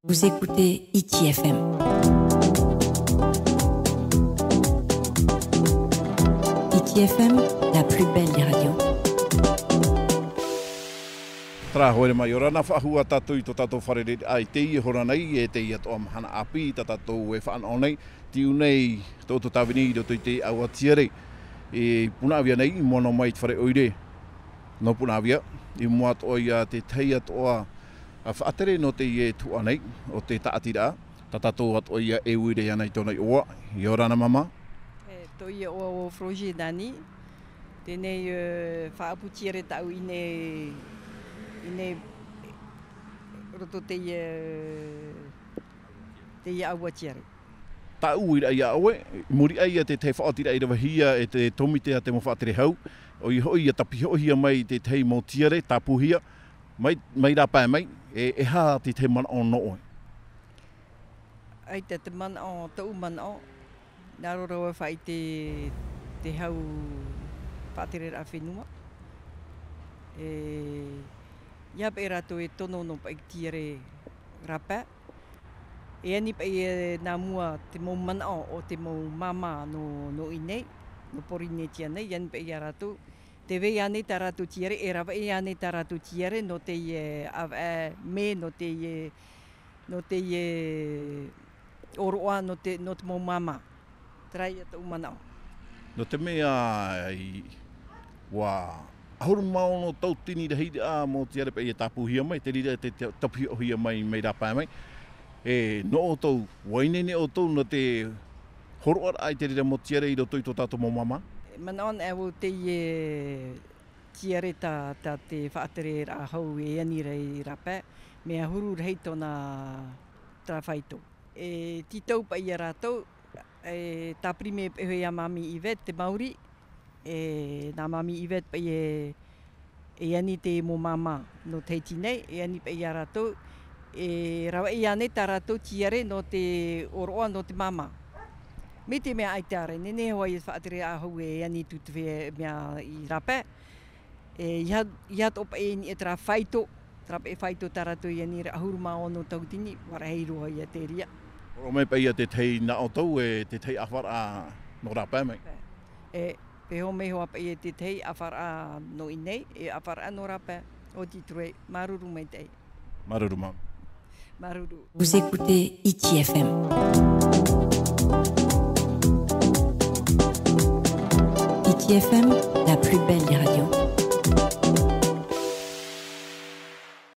Vous écoutez ITFM. ITFM, la plus belle des radios. Tra hore mai ora na whahua tātou I tō tātou wharere ai te I hora nei e te I atoa mahana api tā tātou e whaana o nei tiu nei tōtou tāwini I roto I te aua tiare e punawia nei I mono mai te whare oire no punawia I mua toa ia te tei atoa a whaatere no te I e tua nei o te taatira tā tātou atoa ia e uire ia nei tōnei oa I ora na mama Tō ia oa o Froje Dani tēnei whaaputiere tau I nei roto te ia aua tiare. Tā uira ia oe, muri ai te te whaatira I rawa hia e te tomitea te mo whaatere hau, o I hoi a tapihohia mai te tei mo tiare, tā puhia, mai rāpai mai, e hā te te mana o no oe. Ai te mana o, tau mana o, nā roro whai te hau whaatere rā whenua. Ia pe rato e tono no pa I tiare rapa. E ani pa I nā mua te mau mana o te mau mama no inei, no porine tia nei, iani pa I rato. Te vei ane tā rato tiare, e rawa e ane tā rato tiare no te me, no te oroa, no te mau mama. Trai ata umana o. No te mea ahuru maono tau tini rahi mō tiare pa I tāpuhia mai, te rira te tapiohia mai rāpai mai. E no o tau wainene o tau no te horoara ai te rira mō tiare I roto I tō tātou mō mama? Mana on e te tiare tā te whaatere rā hau e ani rei rāpai, mea huru rei tōna trawhaito. E titau pa I rātou, tā prime pehoe a mami Ivet, te Māori, nā mami Ivet pa I e ani te mō mama no teiti nei, e ani pa I a rātou, rawa I ane tā rātou tiare no te oroa no te mama. Me te mea ai te are, nene hoa I whaatere ahau e ani tutuwhe mea I rapa. Iat opa e ni e tra whaito, trapa e whaito tā rātou I ani ahuru mao no tautini, warahei roa I a te ria. O mai pa ia te tei na o tau e te tei awhara no rāpai mai? Peho me hoa pa ia te tei awhara no inei, e awhara no rāpai, o titrue, maruru mai tei. Maruru mam. Maruru. Vous écoutez ITFM. ITFM, la plus belle des radios.